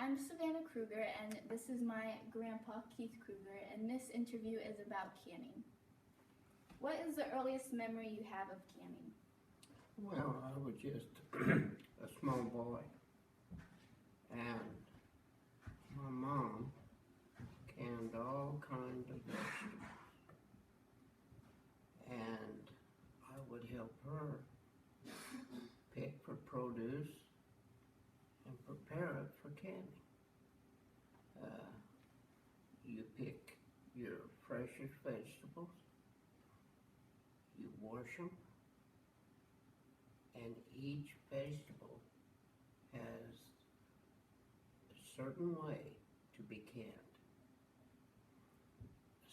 I'm Savannah Kruger, and this is my grandpa, Keith Kruger, and this interview is about canning. What is the earliest memory you have of canning? Well, I was just a small boy, and my mom canned all kinds of vegetables, and I would help her pick for produce and prepare it for canning. You pick your freshest vegetables, you wash them, and each vegetable has a certain way to be canned.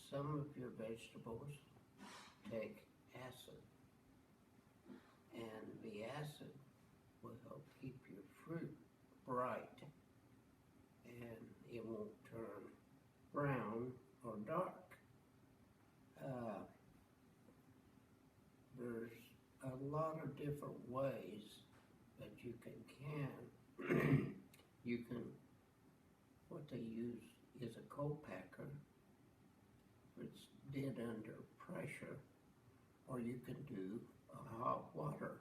Some of your vegetables take acid, and the acid will help keep your fruit bright, and it won't turn brown or dark. There's a lot of different ways that you can can. You can, what they use is a co-packer. It's did under pressure, or you can do a hot water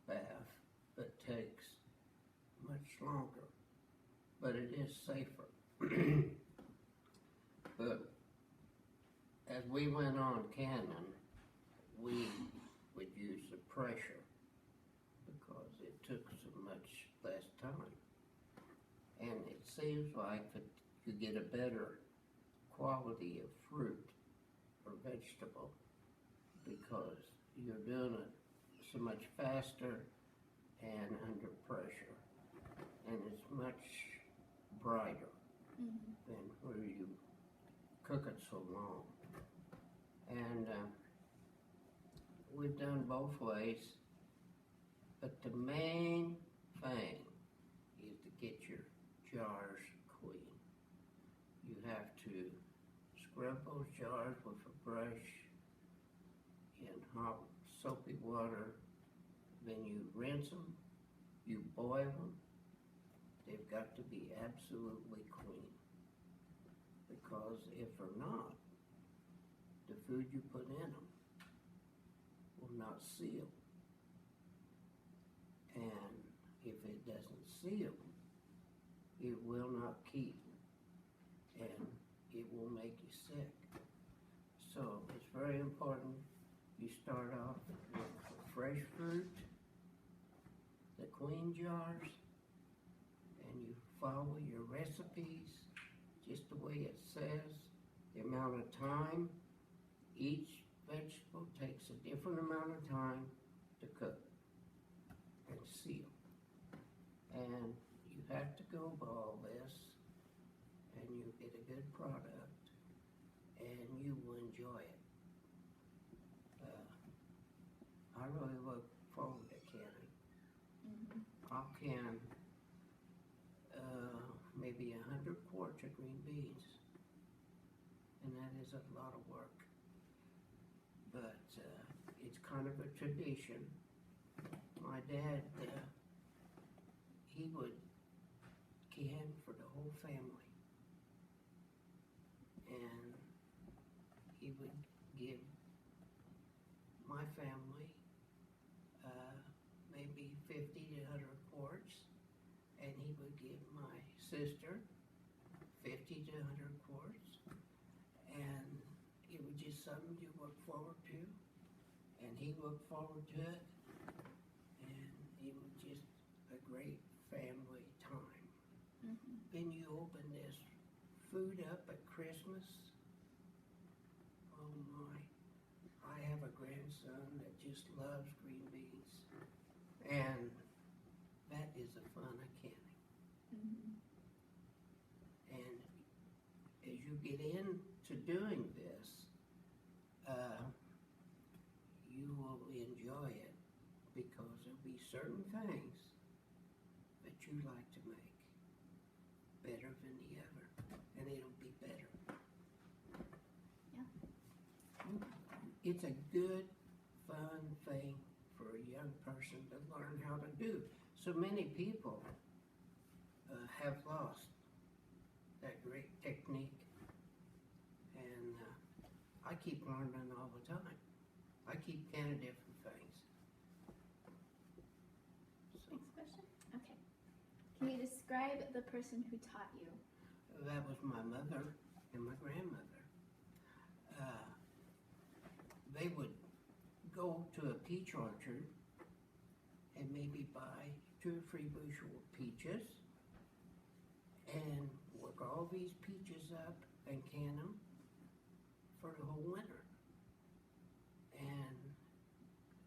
bath that takes much longer, but it is safer. But as we went on canning, we would use the pressure because it took so much less time. And it seems like that you get a better quality of fruit or vegetable because you're doing it so much faster and under pressure. And it's much brighter than where you cook it so long. And we've done both ways, but the main thing is to get your jars clean. You have to scrub those jars with a brush in hot soapy water. Then you rinse them, you boil them. They've got to be absolutely clean, because if they're not, the food you put in them will not seal. And if it doesn't seal, it will not keep, and it will make you sick. So it's very important you start off with the fresh fruit, the clean jars, and you follow your recipes just the way it says, the amount of time. Each vegetable takes a different amount of time to cook and seal. And you have to go by all this, and you get a good product, and you will enjoy it. I really look forward to canning. I'll can maybe 100 quarts of green beans, and that is a lot of work. But it's kind of a tradition. My dad, he would can for the whole family, and he would give my family maybe 50 to 100 quarts, and he would give my sister 50 to 100 quarts, and it was just something you look forward to, and he looked forward to it, and it was just a great family time. Then you open this food up at Christmas. Oh my, I have a grandson that just loves green beans, and that is the fun of canning. And as you get into doing this, you will enjoy it, because there'll be certain things that you like to make better than the other, and it'll be better. Yeah. It's a good, fun thing for a young person to learn how to do. So many people have lost keep learning all the time. I keep canning different things. So Next question. Okay. Can you describe the person who taught you? that was my mother and my grandmother. They would go to a peach orchard and maybe buy 2 or 3 bushel of peaches and work all these peaches up and can them for the whole winter. And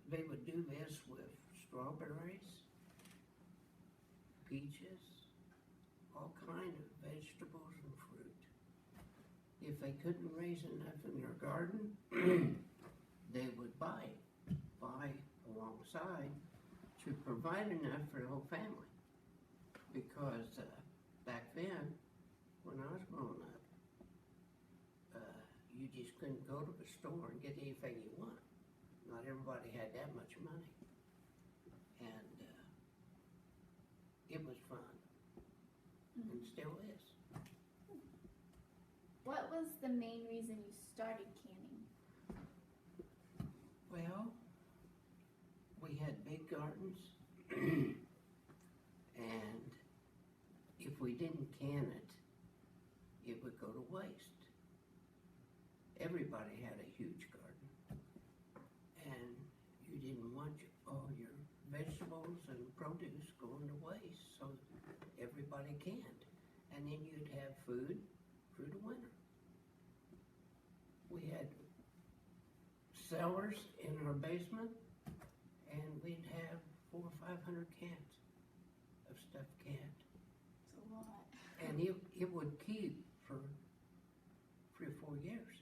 they would do this with strawberries, peaches, all kind of vegetables and fruit. If they couldn't raise enough in their garden, they would buy alongside to provide enough for the whole family. Because back then, when I was growing up, you just couldn't go to the store and get anything you want. Not everybody had that much money. And it was fun, and still is. What was the main reason you started canning? Well, we had big gardens, and if we didn't can it, it would go to waste. Everybody had a huge garden, and you didn't want all your vegetables and produce going to waste, so everybody canned. And then you'd have food through the winter. We had cellars in our basement, and we'd have 400 or 500 cans of stuff canned. It's a lot. And it would keep for 3 or 4 years.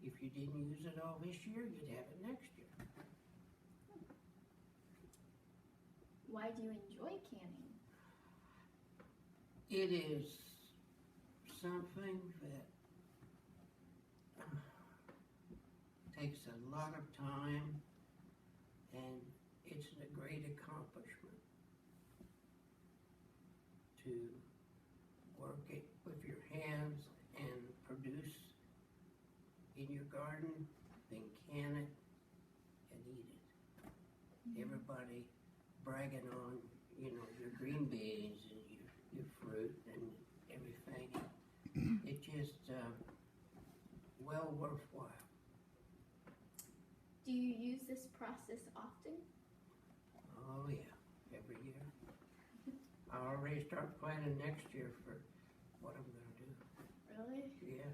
If you didn't use it all this year, you'd have it next year. Why do you enjoy canning? It is something that takes a lot of time, and it's a great accomplishment to work it with your hands and produce in your garden, then can it and eat it. Everybody bragging on, your green beans and your fruit and everything. It just well worthwhile. Do you use this process often? Oh yeah, every year. I already start planning next year for what I'm gonna do. Really? Yeah.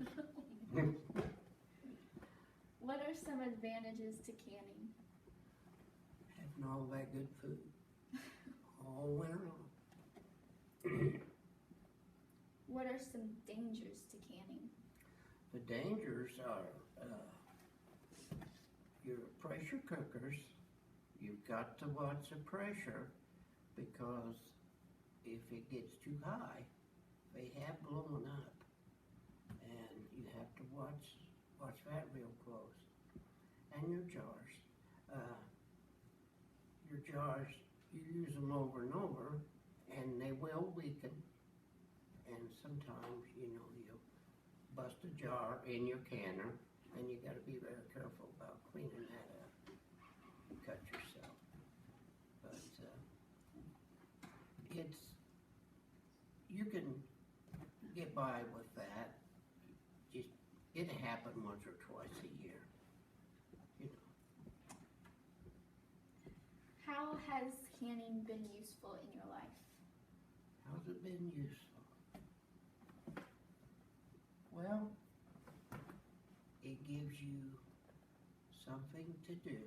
What are some advantages to canning? Having all that good food all winter long. What are some dangers to canning? The dangers are your pressure cookers. You've got to watch the pressure, because if it gets too high, they have blown up, and you have to watch that real close. And your jars. Your jars, you use them over and over, and they will weaken. And sometimes, you'll bust a jar in your canner, and you got to be very careful about cleaning that up and cut yourself. But you can get by with that. Just it happen once or twice a year. How has canning been useful in your life? How's it been useful? Well, it gives you something to do,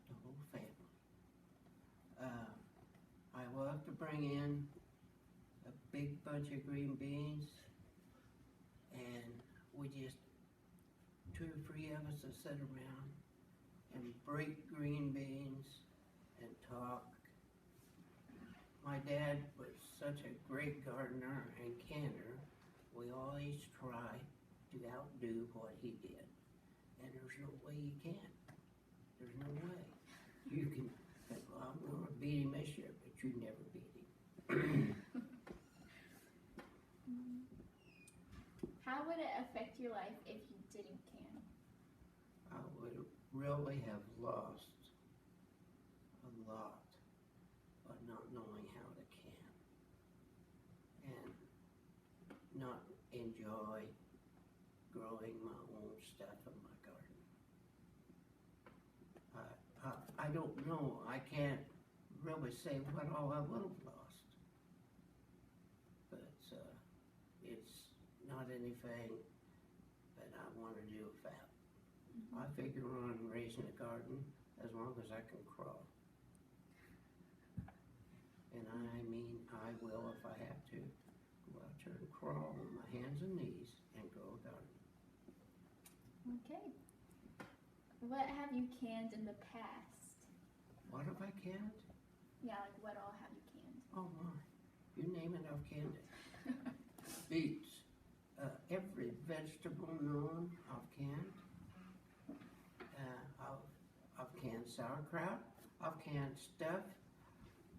the whole family. I love to bring in a big bunch of green beans, and we just, 2 or 3 of us will sit around and break green beans and talk. My dad was such a great gardener and canner. We always try to outdo what he did. And there's no way you can. There's no way. You can think, well, I'm going to beat him this year, but you never beat him. How would it affect your life if you didn't can? we really have lost a lot by not knowing how to can and not enjoy growing my own stuff in my garden. I don't know. I can't really say what all I would have lost, but it's not anything that I want to do without. I figure on raising a garden as long as I can crawl. And I mean, I will, if I have to, go out there and crawl on my hands and knees and grow a garden. Okay. What have you canned in the past? What have I canned? Yeah, like what all have you canned? Oh my, you name it, I've canned it. Beets, every vegetable known, I've canned. I've canned sauerkraut. I've canned stuff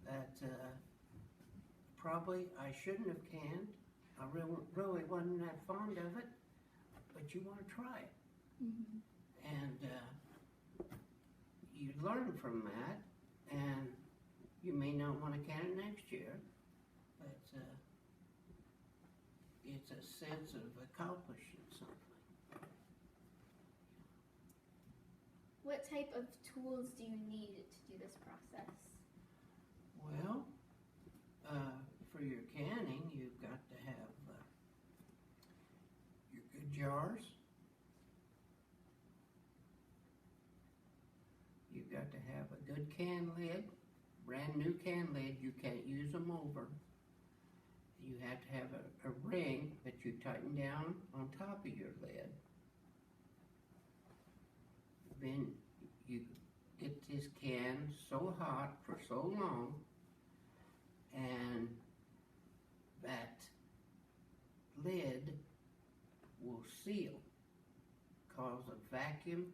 that probably I shouldn't have canned. I really wasn't that fond of it, but you want to try it. Mm-hmm. And you learn from that, and you may not want to can it next year, but it's a sense of accomplishing something. What type of tools do you need to do this process? Well, for your canning, you've got to have your good jars. You've got to have a good can lid, brand new can lid. You can't use them over. You have to have a ring that you tighten down on top of your lid. Then you get this can so hot for so long, and that lid will seal, cause a vacuum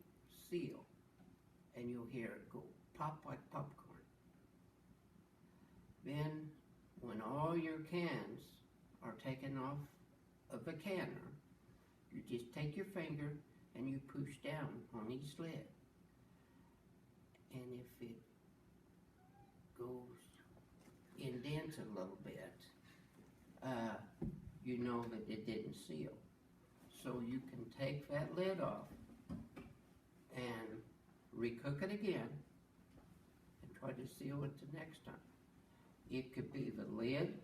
seal, and you'll hear it go pop like popcorn. Then when all your cans are taken off of the canner, you just take your finger and you push down on each lid. And if it goes indents a little bit, you know that it didn't seal. So you can take that lid off and recook it again and try to seal it the next time. It could be the lid,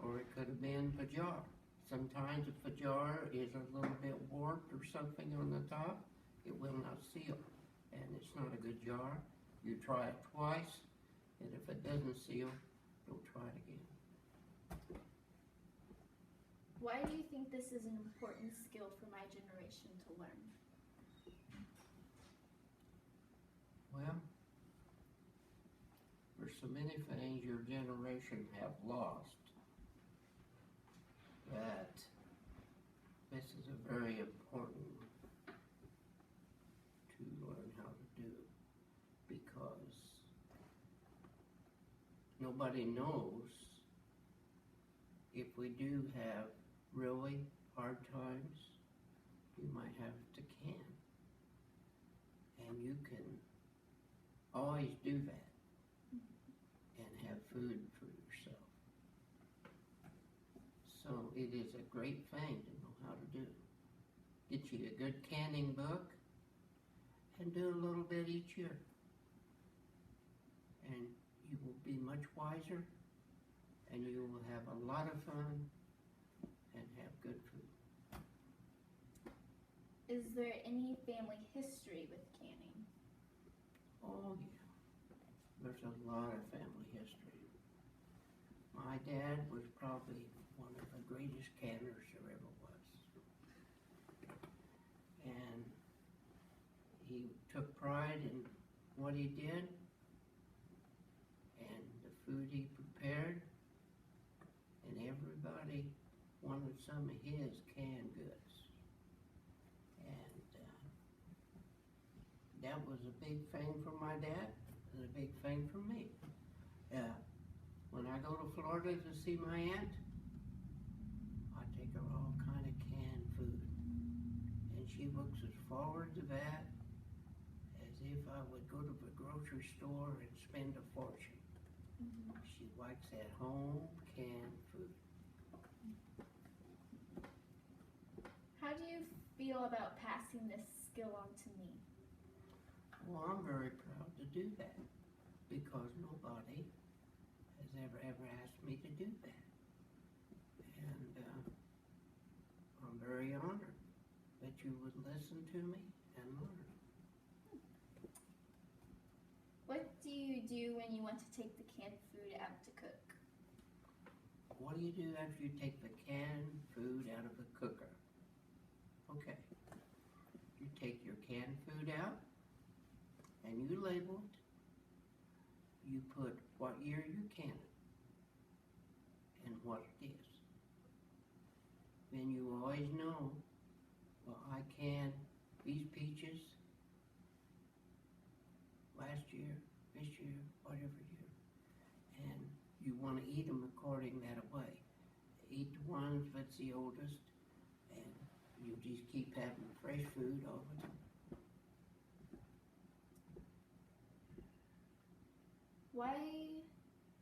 or it could have been the jar. Sometimes if the jar is a little bit warped or something on the top, it will not seal, and it's not a good jar. You try it twice, and if it doesn't seal, don't try it again. Why do you think this is an important skill for my generation to learn? Well, there's so many things your generation have lost that this is a very important to learn how to do, because nobody knows if we do have really hard times, you might have to can. And you can always do that and have food for yourself. So it is a great thing to know how to do. Get you a good canning book and do a little bit each year. And you will be much wiser, and you will have a lot of fun and have good food. Is there any family history with canning? Oh yeah, there's a lot of family history. My dad was probably one of the greatest canners there ever was. And he took pride in what he did and the food he prepared, and everybody wanted some of his canned goods. And that was a big thing for my dad and a big thing for me. When I go to Florida to see my aunt, I take her all kind of canned food, and she looks as forward to that if I would go to the grocery store and spend a fortune. She likes at home canned food. How do you feel about passing this skill on to me? Well, I'm very proud to do that because nobody has ever asked me to do that. And I'm very honored that you would listen to me and learn. What do you do when you want to take the canned food out to cook? What do you do after you take the canned food out of the cooker? Okay, you take your canned food out and you label it. You put what year you can it and what it is. Then you always know, well, I canned these peaches last year, this year, whatever year. And you want to eat them according that way. Eat the ones that's the oldest, and you just keep having fresh food all the time. Why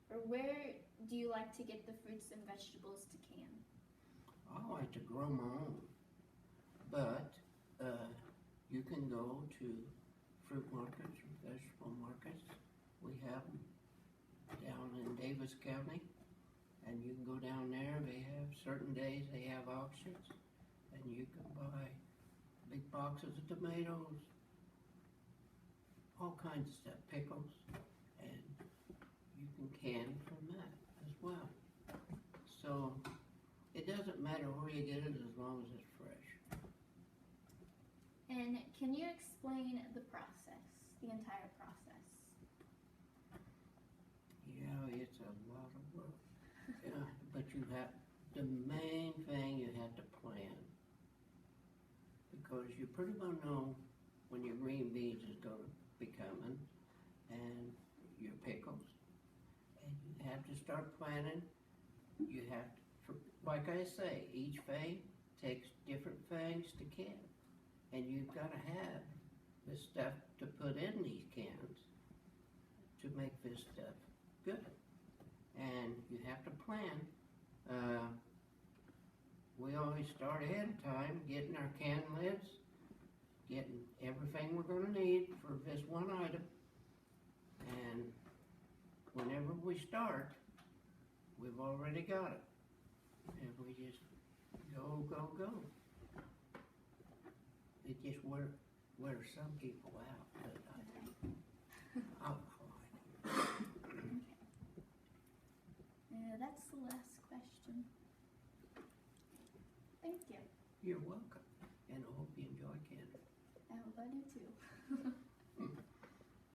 or where do you like to get the fruits and vegetables to can? I like to grow my own, but you can go to fruit markets or vegetable markets. We have them down in Davis County, and you can go down there. They have certain days they have auctions, and you can buy big boxes of tomatoes, all kinds of stuff, pickles, and you can can from that as well. So it doesn't matter where you get it as long as it's fresh. And can you explain the process, the entire process? Yeah, it's a lot of work. Yeah, but the main thing you have to plan, because you pretty well know when your green beans is going to be coming and your pickles, and you have to start planning. You have to, like I say, each thing takes different things to can, and you've got to have the stuff to put in these cans to make this stuff good. And you have to plan. We always start ahead of time getting our can lids, getting everything we're going to need for this one item. And whenever we start, we've already got it. And we just go, go, go. It just wears some people out, but I like it. That's the last question. Thank you. You're welcome, and I hope you enjoy candy. I hope I do too.